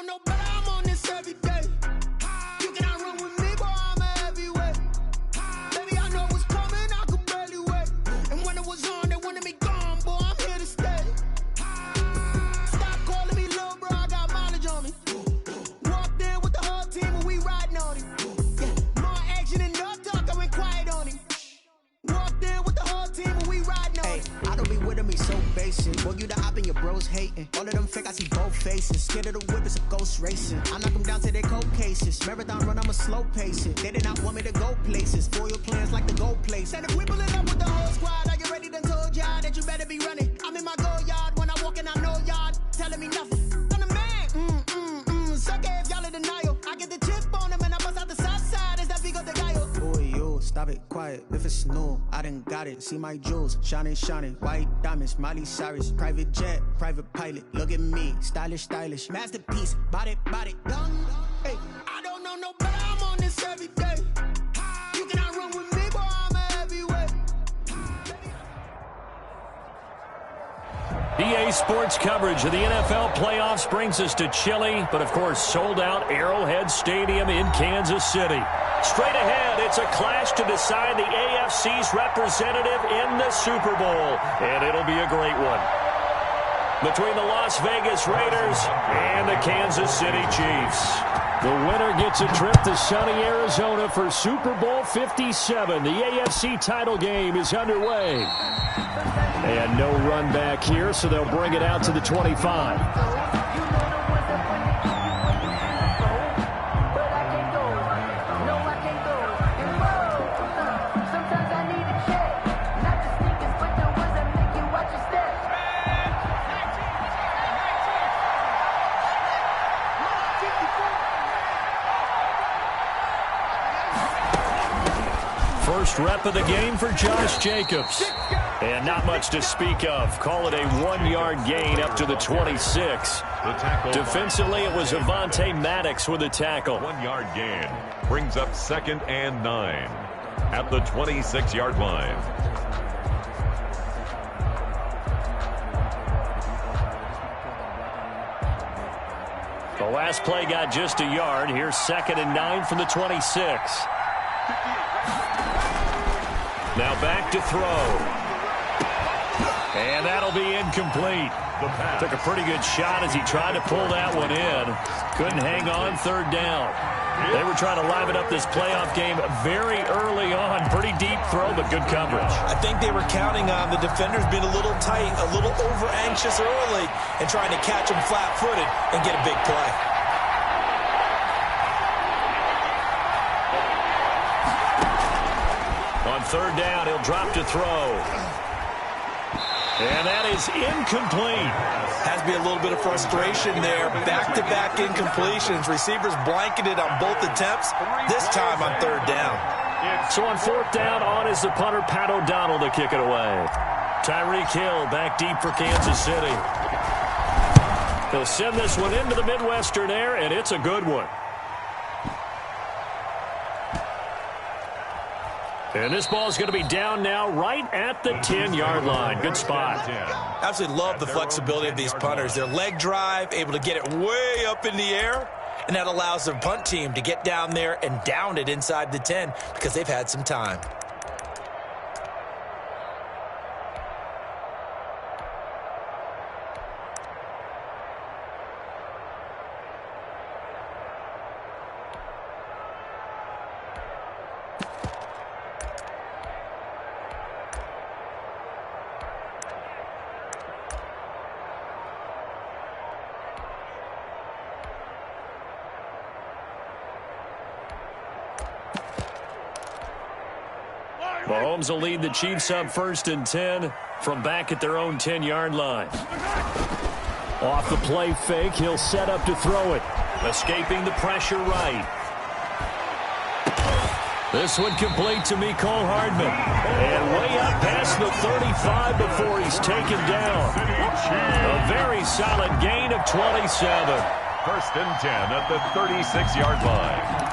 know no better, I'm on this every day. You cannot run with me, boy, I'm a heavyweight. Baby, I know what's coming, I could barely wait. And when it was on, they wanted me gone, boy, I'm here to stay. Stop calling me little bro, I got mileage on me. Walked in with the whole team and we riding on him. Yeah, more action and no talk, I went quiet on him. Walked in with the whole team and we riding on him. I don't be with him, he's so basic. Boy, you the op and your bros hating. All of them fake, I see both faces. Scared of the whip, it's a ghost racing. I knock them down to their cold cases. Marathon run, I'ma slow pace it. They did not want me to go places. Foil plans like the gold place. And if we pull it up with the whole squad, are you ready? Done told y'all that you better be running. I'm in my go yard when I walk in, I know y'all telling me nothing. I'm the man. Suck it if y'all in denial. I get the chip on them and I bust out the south side. Is that Vigo de Gallo? Boy, you stop it, quiet. If it's new, I done got it. See my jewels, shining, shining. White diamonds, Miley Cyrus. Private jet, private pilot. Look at me, stylish, stylish. Masterpiece, body, done. Hey, I don't know no better, I'm on this every day. You cannot run with me, boy, I'm a heavyweight. EA Sports coverage of the NFL playoffs brings us to Chile, but of course sold out Arrowhead Stadium in Kansas City. Straight ahead, it's a clash to decide the AFC's representative in the Super Bowl, and it'll be a great one. Between the Las Vegas Raiders and the Kansas City Chiefs. The winner gets a trip to sunny Arizona for Super Bowl 57. The AFC title game is underway. And no run back here, so they'll bring it out to the 25. First rep of the game for Josh Jacobs. And not much to speak of. Call it a 1-yard gain up to the 26. Defensively, it was Avonte Maddox with a tackle. 1-yard gain brings up 2nd and 9 at the 26-yard line. The last play got just a yard. Here's 2nd and 9 from the 26. Now back to throw. And that'll be incomplete. Took a pretty good shot as he tried to pull that one in. Couldn't hang on 3rd down. They were trying to liven up this playoff game very early on. Pretty deep throw, but good coverage. I think they were counting on the defenders being a little tight, a little over-anxious early, and trying to catch them flat-footed and get a big play. On 3rd down, he'll drop to throw. And that is incomplete. Has to be a little bit of frustration there. Back-to-back incompletions. Receivers blanketed on both attempts, this time on 3rd down. So on 4th down, on is the punter, Pat O'Donnell, to kick it away. Tyreek Hill back deep for Kansas City. He'll send this one into the Midwestern air, and it's a good one. And this ball is going to be down now right at the 10-yard line. Good spot. Absolutely love the flexibility of these punters. Their leg drive, able to get it way up in the air, and that allows the punt team to get down there and down it inside the 10 because they've had some time. Mahomes will lead the Chiefs up 1st and 10 from back at their own 10-yard line. Off the play fake, he'll set up to throw it. Escaping the pressure right. This one complete to Mecole Hardman. And way up past the 35 before he's taken down. A very solid gain of 27. 1st and 10 at the 36-yard line.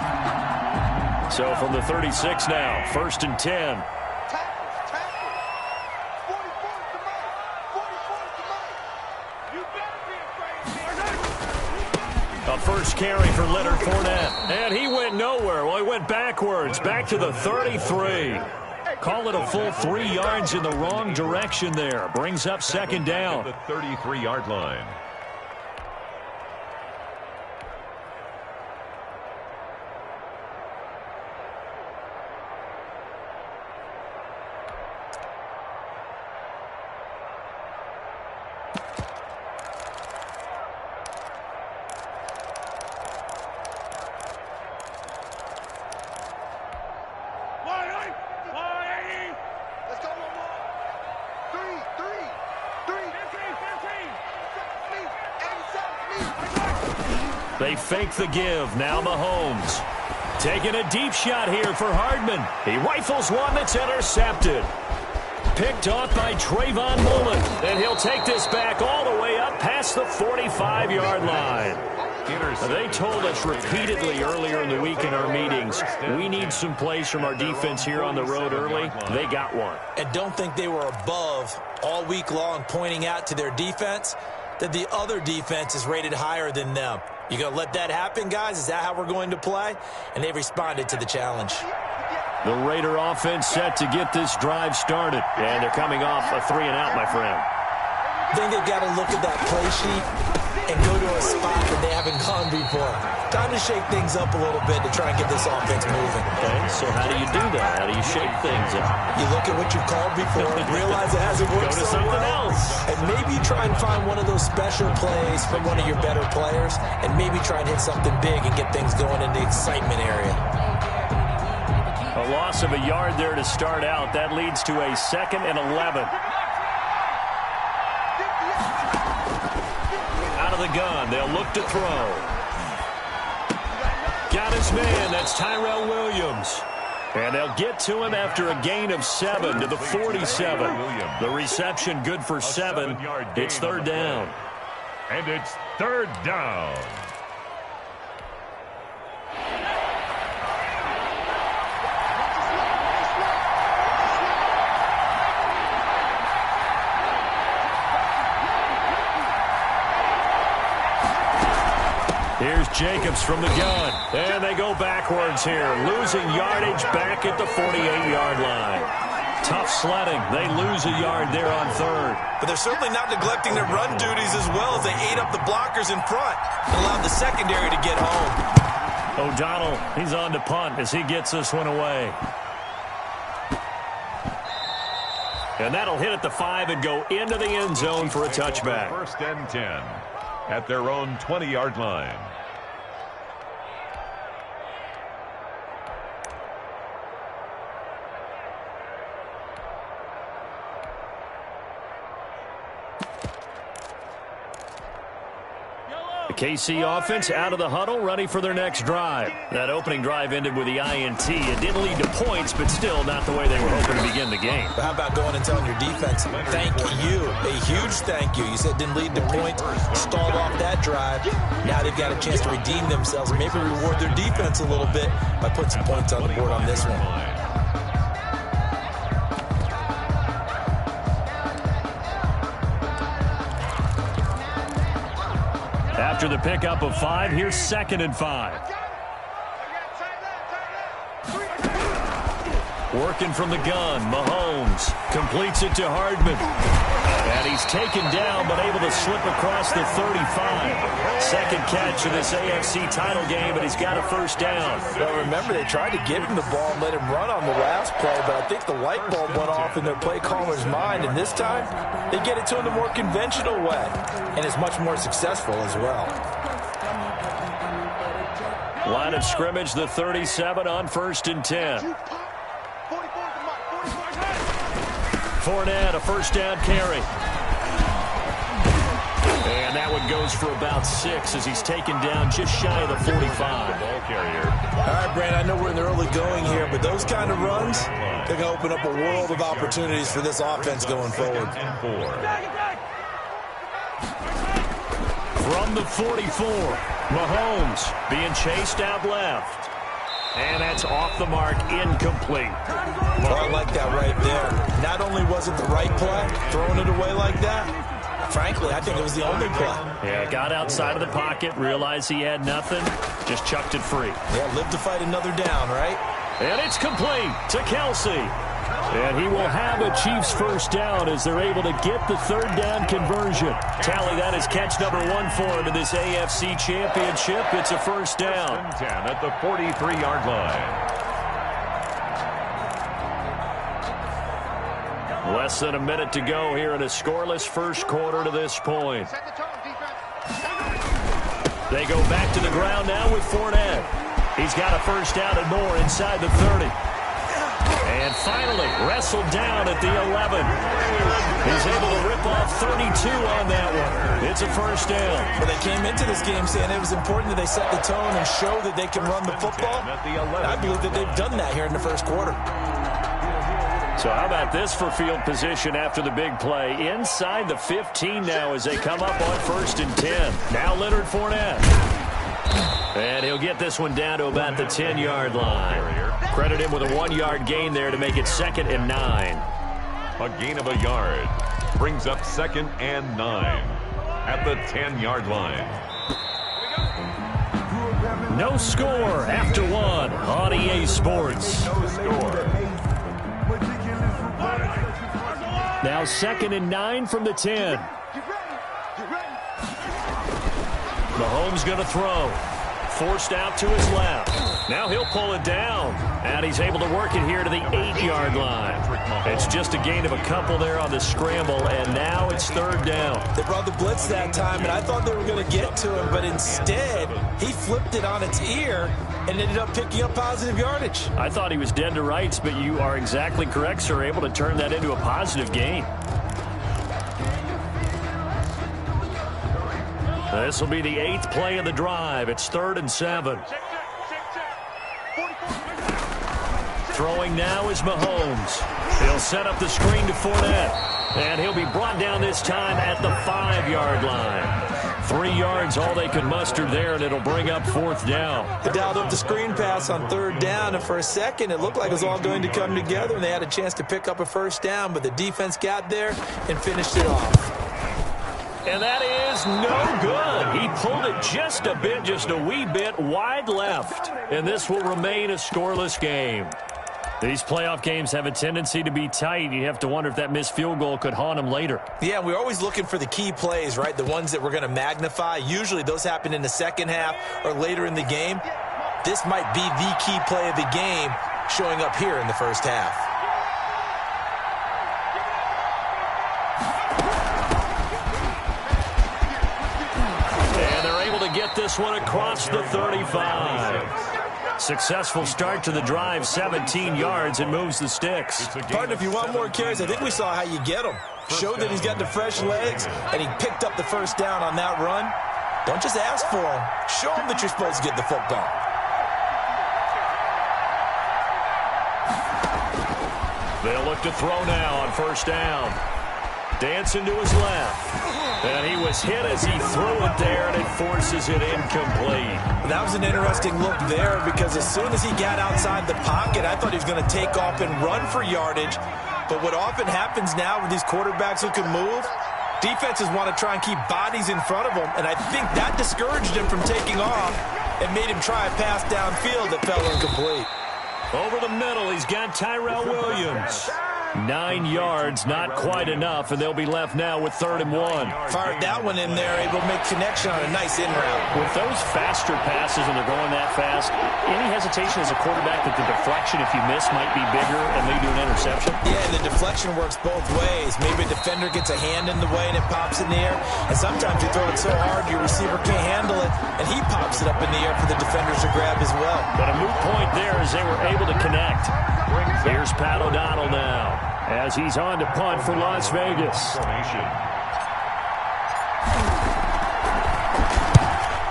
So from the 36 now, 1st and 10. A first carry for Leonard Fournette. And he went nowhere. Well, he went backwards, back to the 33. Call it a full 3 yards in the wrong direction there. Brings up second down. The 33-yard line. They fake the give. Now Mahomes. Taking a deep shot here for Hardman. He rifles one that's intercepted. Picked off by Trayvon Mullen. And he'll take this back all the way up past the 45-yard line. They told us repeatedly earlier in the week in our meetings, we need some plays from our defense here on the road early. They got one. And don't think they were above all week long pointing out to their defense that the other defense is rated higher than them. You going to let that happen, guys? Is that how we're going to play? And they responded to the challenge. The Raider offense set to get this drive started. And they're coming off a 3-and-out, my friend. I think they've got to look at that play sheet and go to a spot that they haven't gone before. Time to shake things up a little bit to try and get this offense moving. Okay, so how do you do that? How do you shake things up? You look at what you've called before, realize it hasn't worked Go to so something well, else. and maybe try and find one of those special plays from one of your better players, and maybe try and hit something big and get things going in the excitement area. A loss of a yard there to start out. That leads to a 2nd and 11. Out of the gun. They'll look to throw. Got his man. That's Tyrell Williams. And they'll get to him after a gain of 7 to the 47. The reception good for 7. It's 3rd down. And it's 3rd down. Here's Jacobs from the gun. And they go backwards here. Losing yardage back at the 48-yard line. Tough sledding. They lose a yard there on 3rd. But they're certainly not neglecting their run duties as well as they ate up the blockers in front and allowed the secondary to get home. O'Donnell, he's on to punt as he gets this one away. And that'll hit at the 5 and go into the end zone for a touchback. 1st and 10 at their own 20-yard line. KC offense out of the huddle, ready for their next drive. That opening drive ended with the INT. It didn't lead to points, but still not the way they were hoping to begin the game. But how about going and telling your defense, thank you, a huge thank you. You said it didn't lead to points, stalled off that drive. Now they've got a chance to redeem themselves, maybe reward their defense a little bit by putting some points on the board on this one. After the pickup of 5, here's 2nd and 5. Working from the gun, Mahomes completes it to Hardman. And he's taken down, but able to slip across the 35. Second catch of this AFC title game, but he's got a 1st down. Well, remember, they tried to give him the ball and let him run on the last play, but I think the light bulb went off in their play caller's mind, and this time they get it to him the more conventional way, and it's much more successful as well. Line of scrimmage, the 37 on 1st and 10. Fournette, a 1st down carry. And that one goes for about 6 as he's taken down just shy of the 45. Ball carrier. All right, Brandon, I know we're in the early going here, but those kind of runs, they're going to open up a world of opportunities for this offense going forward. And 4. From the 44, Mahomes being chased out left. And that's off the mark, incomplete. Well, I like that right there. Not only was it the right play, throwing it away like that, frankly, I think it was the only play. Yeah, got outside of the pocket, realized he had nothing, just chucked it free. Yeah, live to fight another down, right? And it's complete to Kelsey. And he will have a Chiefs first down as they're able to get the third down conversion. Tally, that is catch number 1 for him in this AFC Championship. It's a first down. 10 at the 43-yard line. Less than a minute to go here in a scoreless first quarter to this point. They go back to the ground now with Fournette. He's got a first down and more inside the 30. And finally, wrestled down at the 11. He's able to rip off 32 on that one. It's a first down. Well, they came into this game saying it was important that they set the tone and show that they can run the football. I believe that they've done that here in the first quarter. So how about this for field position after the big play? Inside the 15 now as they come up on 1st and 10. Now Leonard Fournette. And he'll get this one down to about the 10-yard line. Credit him with a 1-yard gain there to make it 2nd and 9. A gain of a yard brings up 2nd and 9 at the 10-yard line. No score after 1 on EA Sports. No score. Now 2nd and 9 from the 10. Mahomes going to throw. Forced out to his left. Now he'll pull it down. And he's able to work it here to the 8-yard line. It's just a gain of a couple there on the scramble, and now it's 3rd down. They brought the blitz that time, and I thought they were going to get to him, but instead he flipped it on its ear and ended up picking up positive yardage. I thought he was dead to rights, but you are exactly correct, sir. Able to turn that into a positive gain. This will be the 8th play of the drive. It's 3rd and 7. Throwing now is Mahomes. He'll set up the screen to Fournette. And he'll be brought down this time at the 5-yard line. 3 yards, all they could muster there, and it'll bring up 4th down. They dialed up the screen pass on 3rd down, and for a second it looked like it was all going to come together, and they had a chance to pick up a first down, but the defense got there and finished it off. And that is no good. He pulled it just a wee bit wide left. And this will remain a scoreless game. These playoff games have a tendency to be tight. You have to wonder if that missed field goal could haunt them later. Yeah, we're always looking for the key plays, right? The ones that we're going to magnify. Usually those happen in the second half or later in the game. This might be the key play of the game showing up here in the first half. Get this one across the 35. Successful start to the drive, 17 yards, and moves the sticks. Partner, if you want more carries, I think we saw how you get them. Showed that he's got the fresh legs, and he picked up the first down on that run. Don't just ask for them. Show them that you're supposed to get the football. They'll look to throw now on 1st down. Dancing to his left. And he was hit as he threw it there, and it forces it incomplete. That was an interesting look there because as soon as he got outside the pocket, I thought he was going to take off and run for yardage. But what often happens now with these quarterbacks who can move, defenses want to try and keep bodies in front of them, and I think that discouraged him from taking off and made him try a pass downfield that fell incomplete. Over the middle, he's got Tyrell Williams. 9 yards, not quite enough, and they'll be left now with 3rd and 1. Fired that one in there, able to make connection on a nice in route. With those faster passes and they're going that fast, any hesitation as a quarterback that the deflection, if you miss, might be bigger and lead to an interception? Yeah, and the deflection works both ways. Maybe a defender gets a hand in the way and it pops in the air, and sometimes you throw it so hard your receiver can't handle it, and he pops it up in the air for the defenders to grab as well. But a moot point there as they were able to connect. Here's Pat O'Donnell now as he's on to punt for Las Vegas.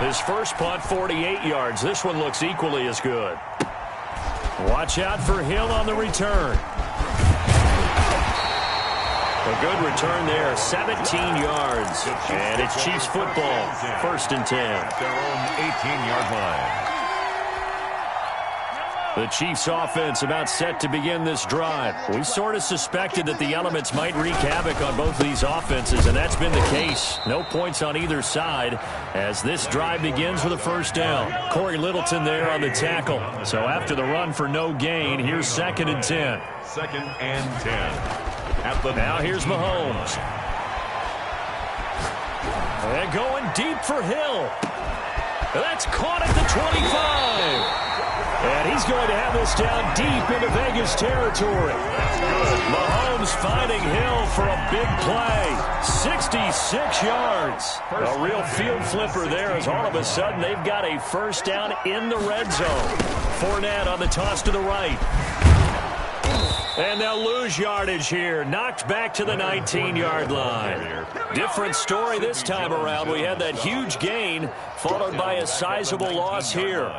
His first punt, 48 yards. This one looks equally as good. Watch out for Hill on the return. A good return there, 17 yards. And it's Chiefs football, 1st and 10. Their own 18-yard line. The Chiefs offense about set to begin this drive. We sort of suspected that the elements might wreak havoc on both of these offenses, and that's been the case. No points on either side as this drive begins with a first down. Corey Littleton there on the tackle. So after the run for no gain, here's 2nd and 10. 2nd and 10. Now here's Mahomes. And going deep for Hill. That's caught at the 25. And he's going to have this down deep into Vegas territory. Mahomes finding Hill for a big play. 66 yards. A real field flipper there as all of a sudden they've got a first down in the red zone. Fournette on the toss to the right. And they'll lose yardage here. Knocked back to the 19-yard line. Different story this time around. We had that huge gain followed by a sizable loss here.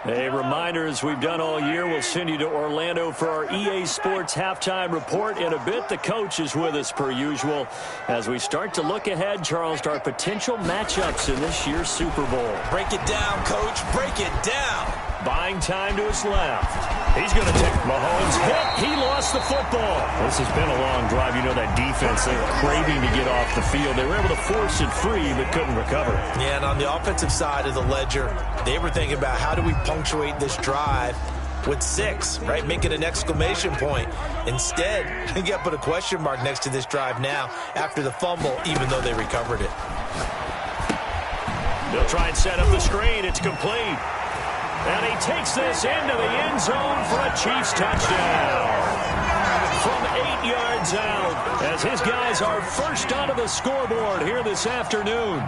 A reminder, as we've done all year, we'll send you to Orlando for our EA Sports halftime report. In a bit, the coach is with us per usual as we start to look ahead, Charles, to our potential matchups in this year's Super Bowl. Break it down, Coach. Break it down. Buying time to his left. He's going to take Mahomes hit. He lost the football. This has been a long drive. You know that defense, they're craving to get off the field. They were able to force it free but couldn't recover. Yeah, and on the offensive side of the ledger, they were thinking about how do we punctuate this drive with 6, right? Make it an exclamation point. Instead, you got to put a question mark next to this drive now after the fumble, even though they recovered it. They'll try and set up the screen. It's complete. And he takes this into the end zone for a Chiefs touchdown. From 8 yards out, as his guys are first onto the scoreboard here this afternoon.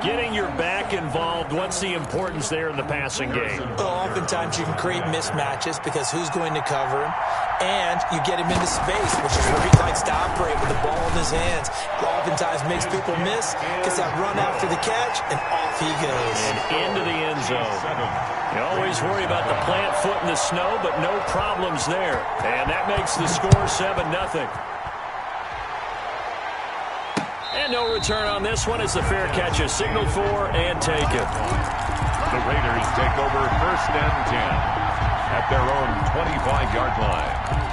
Getting your back involved, what's the importance there in the passing game? Well, oftentimes you can create mismatches because who's going to cover him? And you get him into space, which is where he likes to operate with the ball in his hands. Oftentimes makes people miss, gets that run after the catch, and off he goes. And into the end zone. You always worry about the plant foot in the snow, but no problems there. And that makes the score 7-0. And no return on this one as the fair catch is signaled for and taken. The Raiders take over 1st and 10 at their own 25-yard line.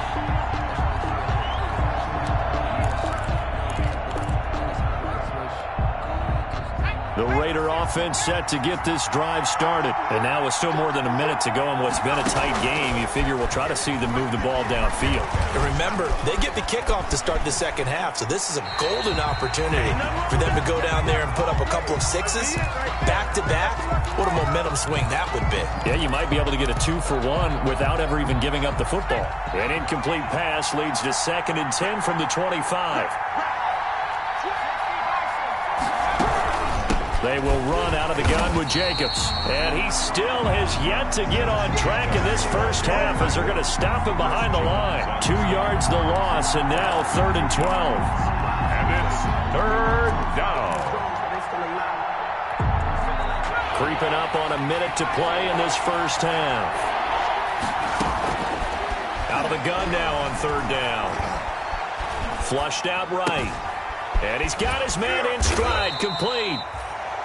The Raider offense set to get this drive started. And now with still more than a minute to go in what's been a tight game, you figure we'll try to see them move the ball downfield. And remember, they get the kickoff to start the second half, so this is a golden opportunity for them to go down there and put up a couple of 6s back-to-back. What a momentum swing that would be. Yeah, you might be able to get a 2-for-1 without ever even giving up the football. An incomplete pass leads to 2nd and 10 from the 25. They will run out of the gun with Jacobs. And he still has yet to get on track in this first half as they're going to stop him behind the line. 2 yards the loss, and now 3rd and 12. And it's 3rd down. Creeping up on a minute to play in this first half. Out of the gun now on 3rd down. Flushed out right. And he's got his man in stride, complete.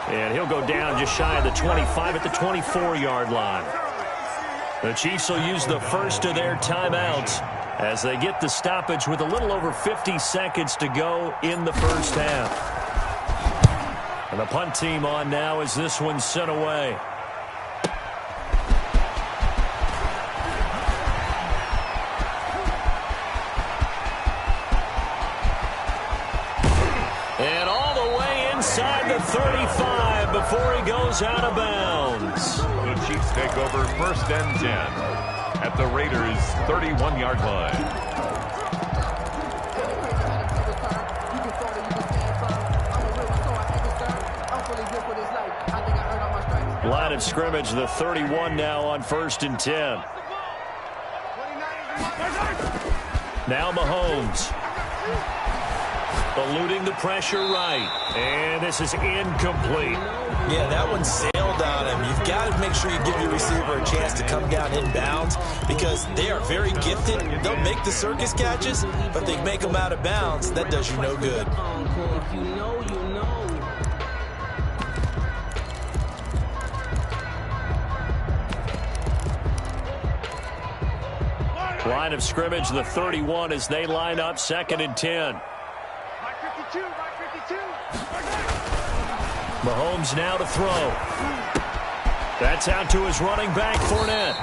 And he'll go down just shy of the 25 at the 24-yard line. The Chiefs will use the first of their timeouts as they get the stoppage with a little over 50 seconds to go in the first half. And the punt team on now as this one's sent away. And all the way inside the 35 before he goes out of bounds. The Chiefs take over 1st and 10 at the Raiders' 31-yard line. Line of scrimmage, the 31 now on 1st and 10. Now Mahomes. Eluding the pressure right. And this is incomplete. Yeah, that one sailed out on him. You've got to make sure you give your receiver a chance to come down inbounds because they are very gifted. They'll make the circus catches, but they make them out of bounds. That does you no good. Line of scrimmage, the 31 as they line up 2nd and 10. Mahomes now to throw. That's out to his running back, Fournette.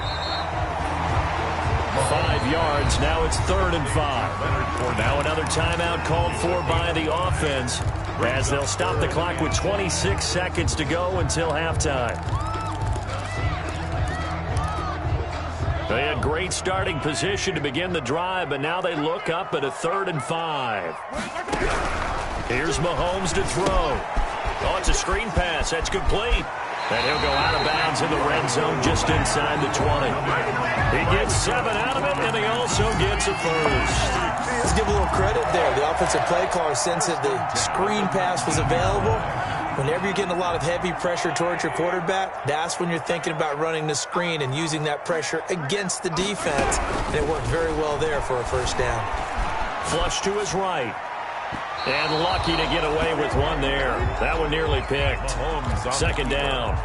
5 yards. Now it's 3rd and 5. Now another timeout called for by the offense as they'll stop the clock with 26 seconds to go until halftime. They had great starting position to begin the drive, but now they look up at a 3rd and 5. Here's Mahomes to throw. Oh, it's a screen pass. That's complete. And he'll go out of bounds in the red zone just inside the 20. He gets 7 out of it, and he also gets a first. Let's give a little credit there. The offensive play caller sensed that the screen pass was available. Whenever you're getting a lot of heavy pressure towards your quarterback, that's when you're thinking about running the screen and using that pressure against the defense. And it worked very well there for a first down. Flush to his right. And lucky to get away with one there. That one nearly picked. 2nd down.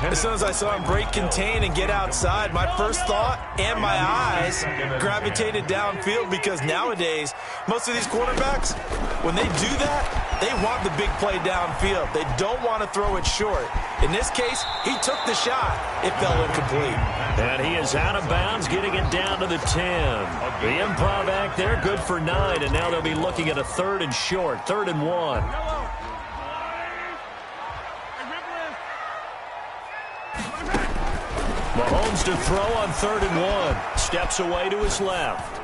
As soon as I saw him break contain and get outside, my first thought and my eyes gravitated downfield because nowadays, most of these quarterbacks, when they do that, they want the big play downfield. They don't want to throw it short. In this case, he took the shot. It fell incomplete. And he is out of bounds, getting it down to the 10. The improv act there, good for 9, and now they'll be looking at a 3rd and short, 3rd and 1. Mahomes to throw on 3rd and 1. Steps away to his left.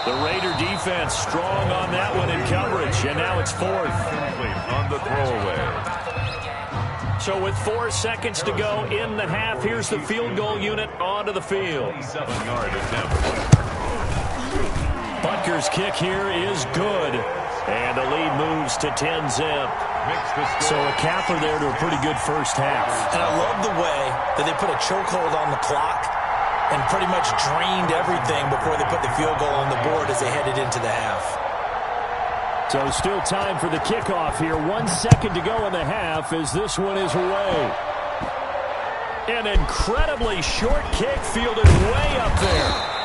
The Raider defense strong on that one in coverage, and now it's 4th. On the throwaway. So with 4 seconds to go in the half, here's the field goal unit onto the field. 7-yard attempt. Butker's kick here is good, and the lead moves to 10-zip. So a capper there to a pretty good first half. And I love the way that they put a chokehold on the clock and pretty much drained everything before they put the field goal on the board as they headed into the half. So still time for the kickoff here. 1 second to go in the half as this one is away. An incredibly short kick fielded way up there.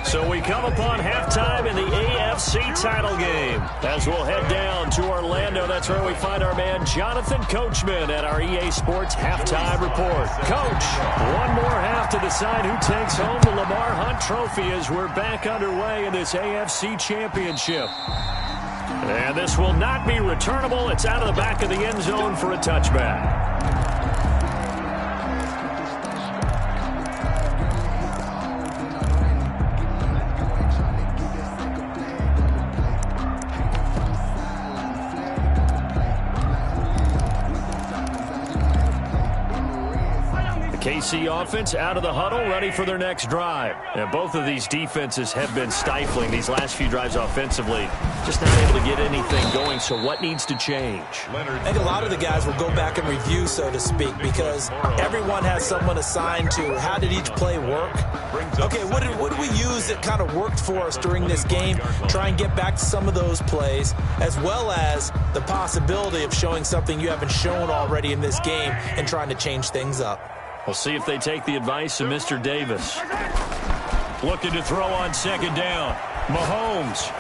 So we come upon halftime in the AFC title game. As we'll head down to Orlando, that's where we find our man Jonathan Coachman at our EA Sports Halftime Report. Coach, one more half to decide who takes home the Lamar Hunt Trophy as we're back underway in this AFC Championship. And this will not be returnable. It's out of the back of the end zone for a touchback. KC offense out of the huddle, ready for their next drive. And both of these defenses have been stifling these last few drives offensively. Just not able to get anything going, so what needs to change? I think a lot of the guys will go back and review, so to speak, because everyone has someone assigned to how did each play work. Okay, what did we use that kind of worked for us during this game? Try and get back to some of those plays, as well as the possibility of showing something you haven't shown already in this game and trying to change things up. We'll see if they take the advice of Mr. Davis. Looking to throw on 2nd down. Mahomes.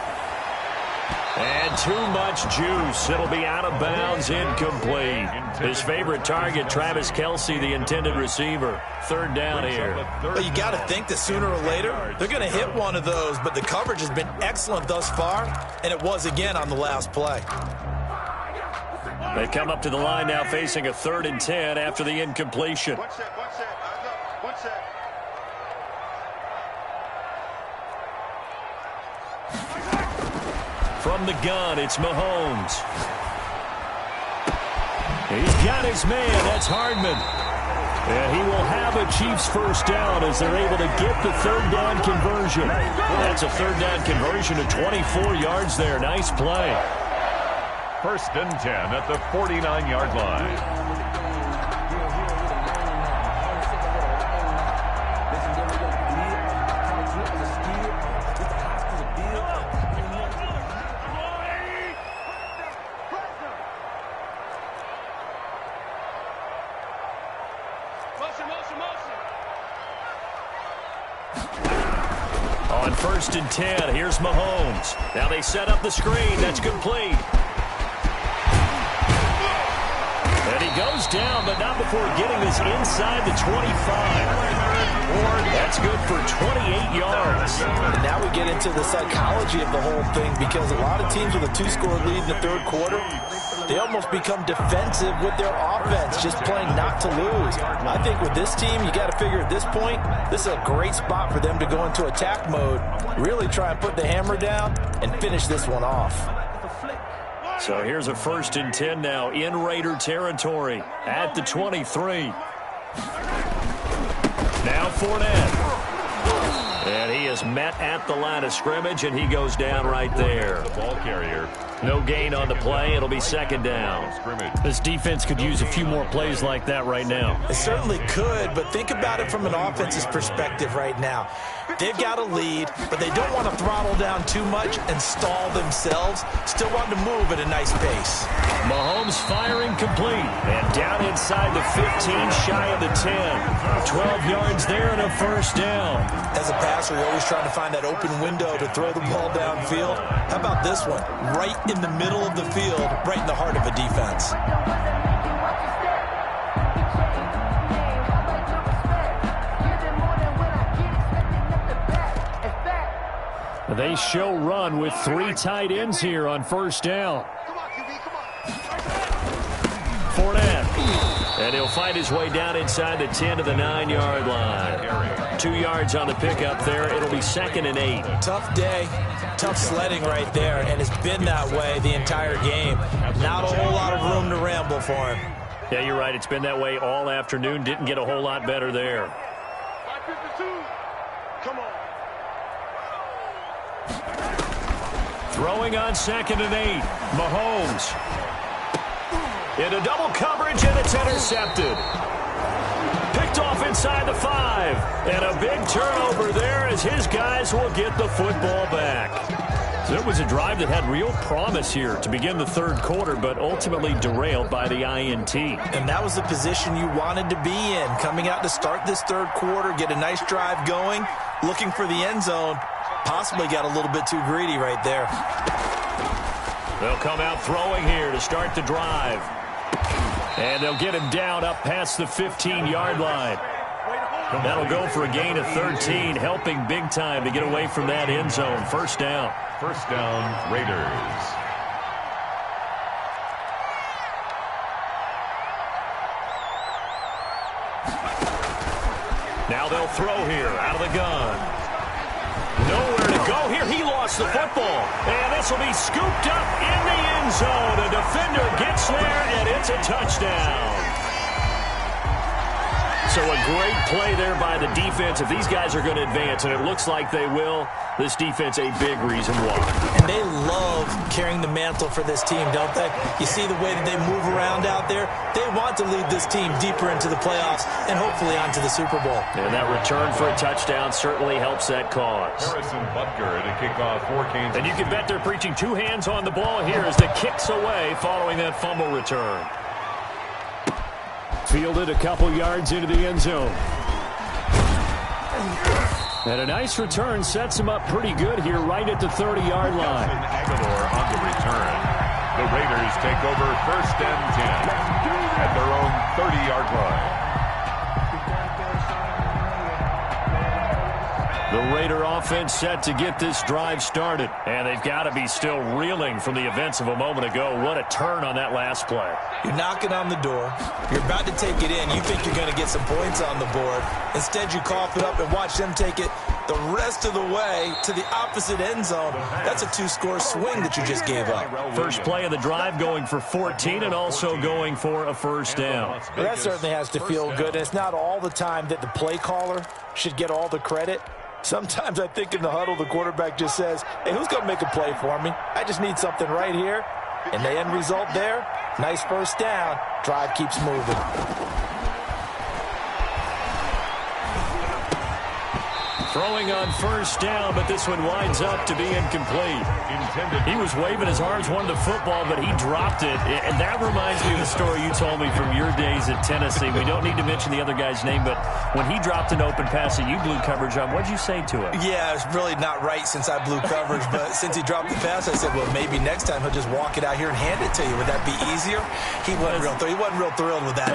And too much juice. It'll be out of bounds, incomplete. His favorite target, Travis Kelce, the intended receiver. 3rd down here. Well, you got to think that sooner or later they're going to hit one of those, but the coverage has been excellent thus far, and it was again on the last play. They come up to the line now facing a 3rd and 10 after the incompletion. From the gun, it's Mahomes. He's got his man. That's Hardman. And he will have a Chiefs first down as they're able to get the 3rd down conversion. That's a 3rd down conversion to 24 yards there. Nice play. First and 10 at the 49-yard line. On first and 10, here's Mahomes. Now they set up the screen. That's complete. And he goes down, but not before getting this inside the 25. That's good for 28 yards. Now we get into the psychology of the whole thing, because a lot of teams with a 2-score lead in the third quarter, they almost become defensive with their offense, just playing not to lose. I think with this team, you got to figure at this point, this is a great spot for them to go into attack mode, really try and put the hammer down and finish this one off. So here's a first and 10 now in Raider territory at the 23. Now Fournette. And he is met at the line of scrimmage, and he goes down right there. The ball carrier. No gain on the play. It'll be second down. This defense could use a few more plays like that right now. It certainly could, but think about it from an offense's perspective right now. They've got a lead, but they don't want to throttle down too much and stall themselves. Still want to move at a nice pace. Mahomes firing complete. And down inside the 15, shy of the 10. 12 yards there and a first down. As a passer, you're always trying to find that open window to throw the ball downfield. How about this one? Right in the middle of the field, right in the heart of a defense. They show run with 3 tight ends here on first down. Fournette. And he'll find his way down inside the 10 to the 9-yard line. 2 yards on the pickup there. It'll be second and 8. Tough day, tough sledding right there, and it's been that way the entire game. Not a whole lot of room to ramble for him. Yeah, you're right. It's been that way all afternoon. Didn't get a whole lot better there. Come on. Throwing on second and 8. Mahomes. Into double coverage, and it's intercepted. Picked off inside the 5. And a big turnover there as his guys will get the football back. So it was a drive that had real promise here to begin the third quarter, but ultimately derailed by the INT. And that was the position you wanted to be in. Coming out to start this third quarter, get a nice drive going, looking for the end zone. Possibly got a little bit too greedy right there. They'll come out throwing here to start the drive. And they'll get him down up past the 15-yard line. That'll go for a gain of 13, helping big time to get away from that end zone. First down. First down, Raiders. Now they'll throw here out of the gun. Nowhere to go here. He lost the football. And this will be scooped up in the end zone. A defender gets there, and it's a touchdown. So a great play there by the defense. If these guys are going to advance, and it looks like they will, this defense a big reason why. And they love carrying the mantle for this team, don't they? You see the way that they move around out there? They want to lead this team deeper into the playoffs and hopefully onto the Super Bowl. And that return for a touchdown certainly helps that cause. Harrison Butker to kick off for Kansas. And you can bet they're preaching 2 hands on the ball here as the kick's away following that fumble return. Fielded a couple yards into the end zone. And a nice return sets him up pretty good here right at the 30-yard line. Aguilar on the return. The Raiders take over first and 10 at their own 30-yard line. The Raider offense set to get this drive started. And they've got to be still reeling from the events of a moment ago. What a turn on that last play. You're knocking on the door. You're about to take it in. You think you're going to get some points on the board. Instead, you cough it up and watch them take it the rest of the way to the opposite end zone. That's a 2-score swing that you just gave up. First play of the drive going for 14 and also going for a first down. Well, that certainly has to feel good. And it's not all the time that the play caller should get all the credit. Sometimes I think in the huddle, the quarterback just says, hey, who's going to make a play for me? I just need something right here. And the end result there, nice first down. Drive keeps moving. Throwing on first down, but this one winds up to be incomplete. He was waving his arms, wanted the football, but he dropped it. And that reminds me of the story you told me from your days at Tennessee. We don't need to mention the other guy's name, but when he dropped an open pass that you blew coverage on, what did you say to him? Yeah, it's really not right since I blew coverage, but since he dropped the pass, I said, well, maybe next time he'll just walk it out here and hand it to you. Would that be easier? He wasn't real thrilled with that.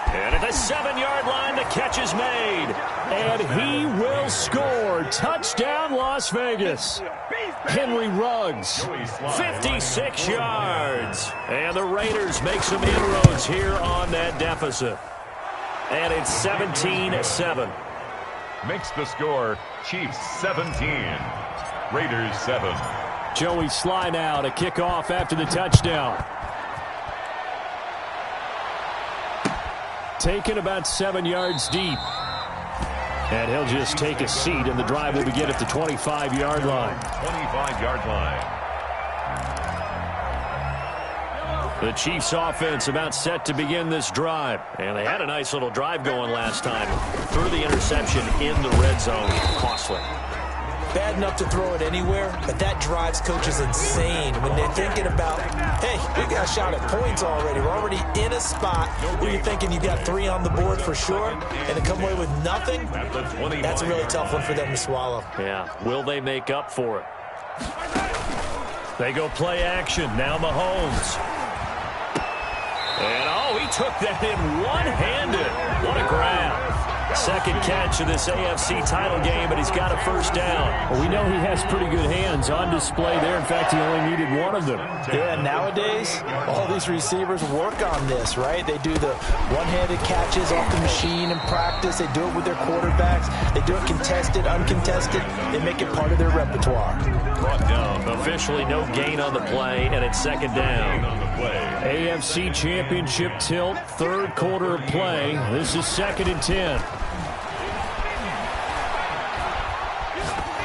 And at the 7-yard line, the catch is made. And he will score. Touchdown, Las Vegas. Henry Ruggs, 56 yards. And the Raiders make some inroads here on that deficit. And it's 17-7. Makes the score Chiefs 17, Raiders 7. Joey Sly now to kick off after the touchdown. Taken about 7 yards deep. And he'll just take a seat, and the drive will begin at the 25-yard line. 25-yard line. The Chiefs offense about set to begin this drive. And they had a nice little drive going last time. Threw the interception in the red zone. Costly. Bad enough to throw it anywhere, but that drives coaches insane when they're thinking about, hey, we got a shot at points already. We're already in a spot where you're thinking you got 3 on the board for sure, and to come away with nothing, that's a really tough one for them to swallow. Yeah, will they make up for it? They go play action. Now Mahomes. And, he took that in one-handed. What a grab. Second catch of this AFC title game, but he's got a first down. Well, we know he has pretty good hands on display there. In fact, he only needed one of them. Yeah, nowadays, all these receivers work on this, right? They do the one-handed catches off the machine in practice. They do it with their quarterbacks. They do it contested, uncontested. They make it part of their repertoire. Brought down. Officially no gain on the play, and it's second down. AFC Championship tilt, third quarter of play. This is 2nd and 10.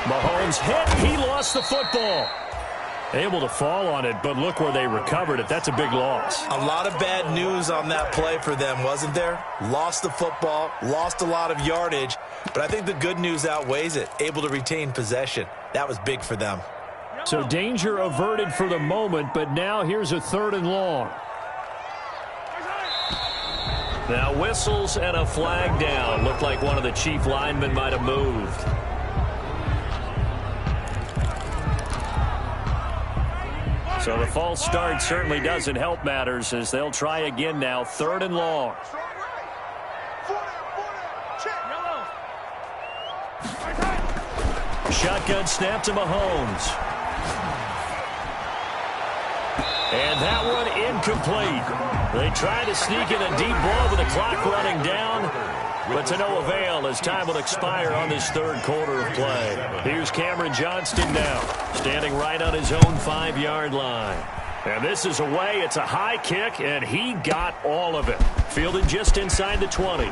Mahomes hit. He lost the football. Able to fall on it, but look where they recovered it. That's a big loss. A lot of bad news on that play for them, wasn't there? Lost the football, lost a lot of yardage, but I think the good news outweighs it. Able to retain possession. That was big for them. So danger averted for the moment, but now here's a 3rd and long. Now whistles and a flag down. Looked like one of the Chief linemen might have moved. So the false start certainly doesn't help matters as they'll try again now. 3rd and long. Shotgun snap to Mahomes. And that one incomplete. They tried to sneak in a deep ball with the clock running down, but to no avail as time will expire on this 3rd quarter of play. Here's Cameron Johnston now, standing right on his own 5-yard line. And this is away. It's a high kick, and he got all of it. Fielded just inside the 20.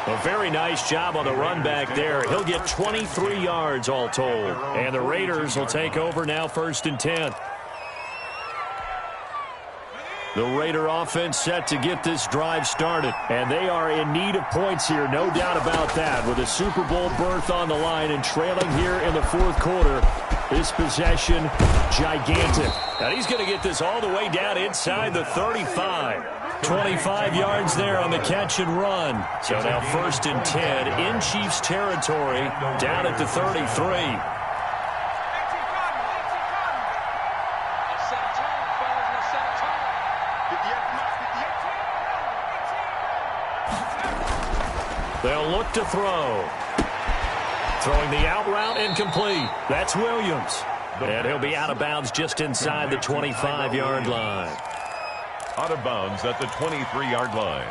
A very nice job on the run back there. He'll get 23 yards all told. And the Raiders will take over now 1st and 10. The Raider offense set to get this drive started. And they are in need of points here, no doubt about that. With a Super Bowl berth on the line and trailing here in the 4th quarter. This possession, gigantic. Now he's going to get this all the way down inside the 35. 25 yards there on the catch and run. So now 1st and 10 in Chiefs territory, down at the 33. They'll look to throw. Throwing the out route incomplete. That's Williams. And he'll be out of bounds just inside the 25-yard line. Out of bounds at the 23-yard line.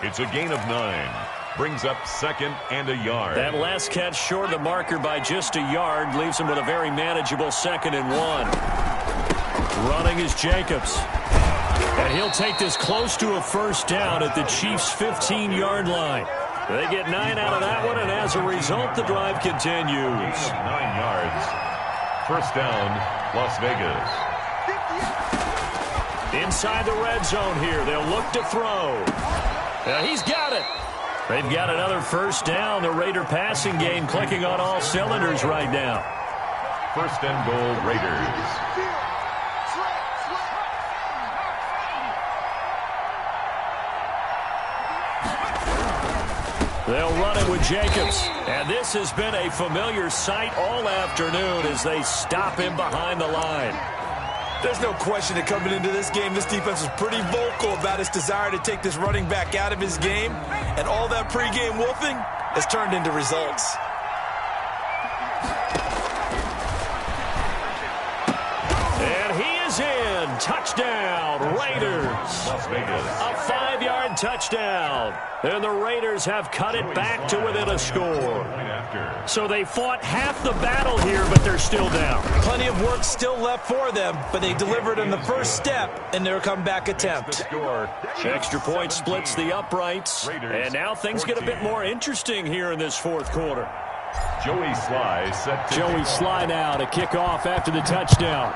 It's a gain of 9. Brings up 2nd and a yard. That last catch short of the marker by just a yard leaves him with a very manageable 2nd and 1. Running is Jacobs. And he'll take this close to a first down at the Chiefs' 15-yard line. They get 9 out of that one, and as a result, the drive continues. 9 yards. First down, Las Vegas. Inside the red zone here. They'll look to throw. He's got it. They've got another first down. The Raider passing game clicking on all cylinders right now. First and goal, Raiders. They'll run it with Jacobs. And this has been a familiar sight all afternoon as they stop him behind the line. There's no question that coming into this game, this defense was pretty vocal about its desire to take this running back out of his game. And all that pregame wolfing has turned into results. And he is in. Touchdown, Raiders. Las Vegas. A 5-yard touchdown. And the Raiders have cut it back to within a score. So they fought half the battle here, but they're still down. Plenty of work still left for them, but they delivered in the first step in their comeback attempt. Extra point splits the uprights. And now things get a bit more interesting here in this fourth quarter. Joey Sly set to Joey Sly now to kick off after the touchdown.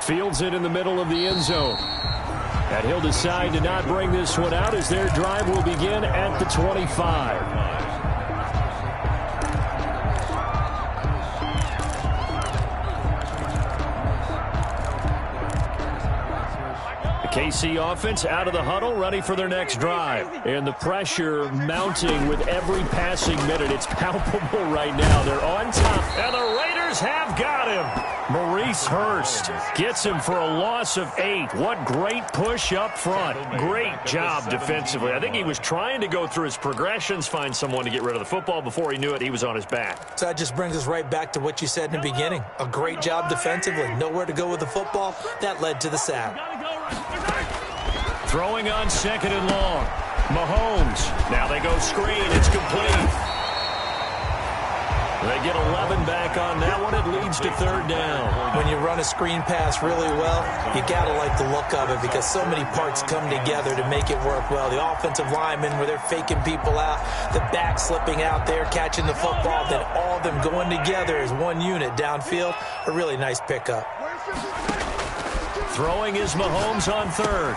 Fields it in the middle of the end zone. And he'll decide to not bring this one out as their drive will begin at the 25. KC offense out of the huddle, ready for their next drive. And the pressure mounting with every passing minute. It's palpable right now. They're on top, and the Raiders have got him. Maurice Hurst gets him for a loss of 8. What great push up front. Great job defensively. I think he was trying to go through his progressions, find someone to get rid of the football. Before he knew it, he was on his back. So that just brings us right back to what you said in the beginning. A great job defensively. Nowhere to go with the football. That led to the sack. Throwing on second and long. Mahomes. Now they go screen. It's complete. They get 11 back on that one. It leads to third down. When you run a screen pass really well, you got to like the look of it because so many parts come together to make it work well. The offensive linemen where they're faking people out, the back slipping out there, catching the football, then all of them going together as one unit downfield. A really nice pickup. Throwing is Mahomes on third.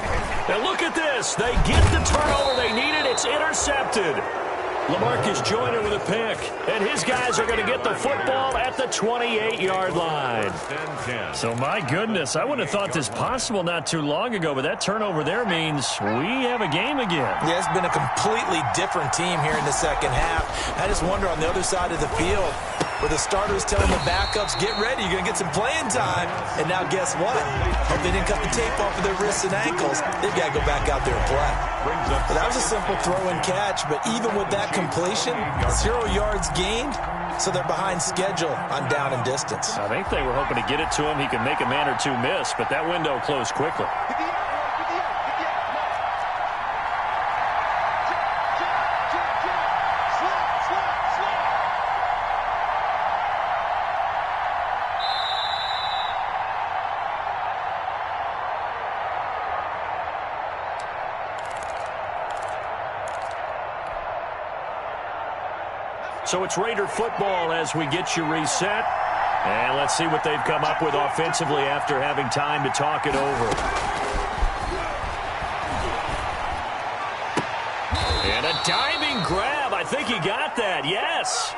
And look at this. They get the turnover they needed. It's intercepted. LaMarcus Joyner with a pick. And his guys are going to get the football at the 28-yard line. So, my goodness, I wouldn't have thought this possible not too long ago, but that turnover there means we have a game again. Yeah, it's been a completely different team here in the second half. I just wonder on the other side of the field, where the starters telling the backups, get ready, you're going to get some playing time. And now guess what? Hope they didn't cut the tape off of their wrists and ankles. They've got to go back out there and play. But that was a simple throw and catch, but even with that completion, 0 yards gained, so they're behind schedule on down and distance. I think they were hoping to get it to him. He could make a man or two miss, but that window closed quickly. So it's Raider football as we get you reset. And let's see what they've come up with offensively after having time to talk it over. And a diving grab. I think he got that. Yes.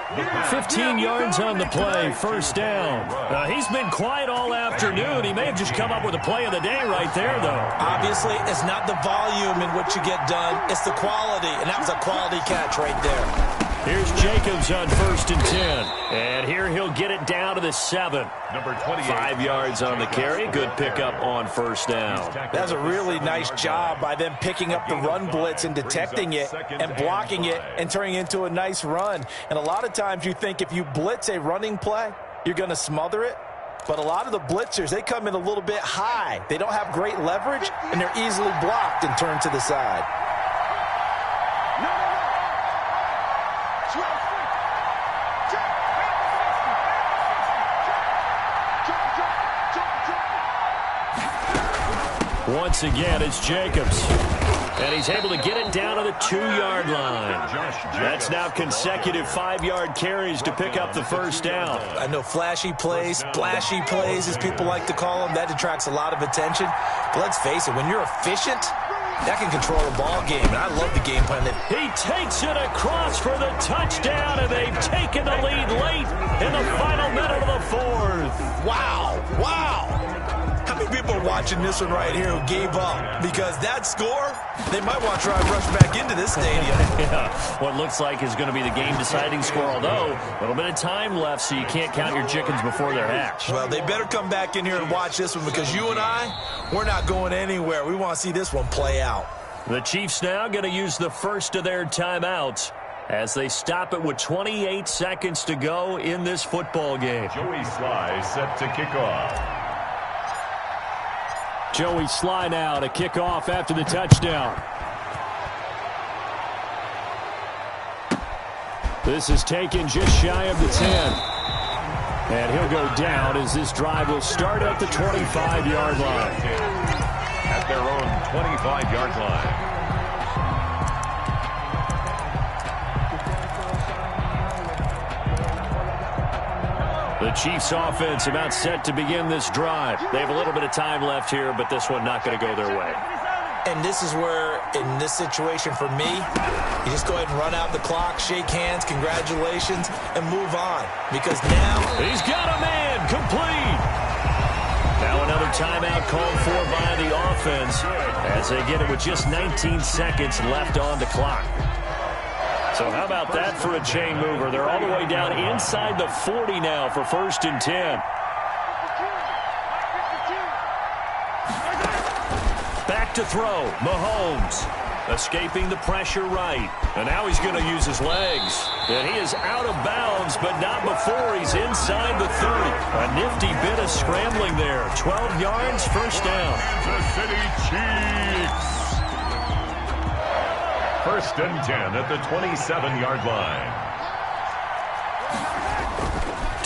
15 yards on the play. First down. He's been quiet all afternoon. He may have just come up with a play of the day right there, though. Obviously, it's not the volume in what you get done. It's the quality. And that was a quality catch right there. Here's Jacobs on 1st and 10. And here he'll get it down to the 7. Number 28. 5 yards on the carry. Good pickup on first down. That's a really nice job by them picking up the run blitz and detecting it and blocking it and turning it into a nice run. And a lot of times you think if you blitz a running play, you're going to smother it. But a lot of the blitzers, they come in a little bit high. They don't have great leverage, and they're easily blocked and turned to the side. Once again, it's Jacobs. And he's able to get it down to the 2-yard line. That's now consecutive 5-yard carries to pick up the first down. I know flashy plays, splashy plays, as people like to call them, that attracts a lot of attention. But let's face it, when you're efficient, that can control a ball game. And I love the game plan. He takes it across for the touchdown, and they've taken the lead late in the final minute of the fourth. Wow. How many people are watching this one right here who gave up? Because that score, they might want to try and rush back into this stadium. Yeah, what looks like is going to be the game-deciding score, although a little bit of time left, so you can't count your chickens before they're hatched. Well, they better come back in here and watch this one, because you and I, we're not going anywhere. We want to see this one play out. The Chiefs now going to use the first of their timeouts as they stop it with 28 seconds to go in this football game. Joey Sly set to kick off. Joey Sly now to kick off after the touchdown. This is taken just shy of the 10. And he'll go down as this drive will start at the 25-yard line. At their own 25-yard line. The Chiefs offense about set to begin this drive. They have a little bit of time left here, but this one not going to go their way. And this is where, in this situation for me, you just go ahead and run out the clock, shake hands, congratulations, and move on. Because now... He's got a man, complete. Now another timeout called for by the offense as they get it with just 19 seconds left on the clock. So how about that for a chain mover? They're all the way down inside the 40 now for 1st and 10. Back to throw. Mahomes escaping the pressure right. And now he's going to use his legs. And he is out of bounds, but not before he's inside the 30. A nifty bit of scrambling there. 12 yards, first down. Kansas City Chiefs. 1st and 10 at the 27-yard line.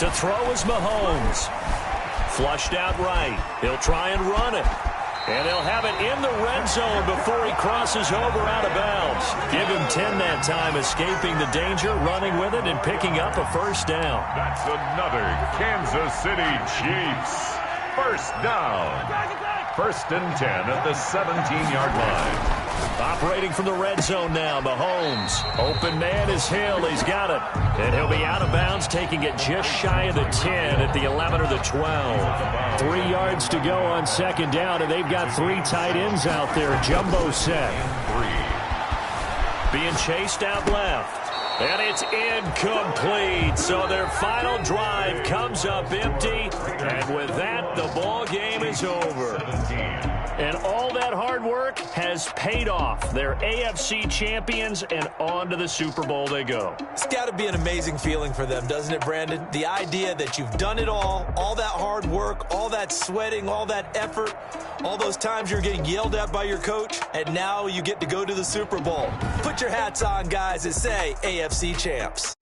To throw is Mahomes. Flushed out right. He'll try and run it. And he'll have it in the red zone before he crosses over out of bounds. Give him 10 that time, escaping the danger, running with it, and picking up a first down. That's another Kansas City Chiefs. First down. 1st and 10 at the 17-yard line. Operating from the red zone now, Mahomes. Open man is Hill. He's got it. And he'll be out of bounds, taking it just shy of the 10 at the 11 or the 12. 3 yards to go on 2nd down, and they've got 3 tight ends out there. Jumbo set. Being chased out left. And it's incomplete. So their final drive comes up empty. And with that, the ball game is over. And all that hard work has paid off. They're AFC champions, and on to the Super Bowl they go. It's got to be an amazing feeling for them, doesn't it, Brandon? The idea that you've done it all that hard work, all that sweating, all that effort, all those times you're getting yelled at by your coach, and now you get to go to the Super Bowl. Put your hats on, guys, and say AFC champs.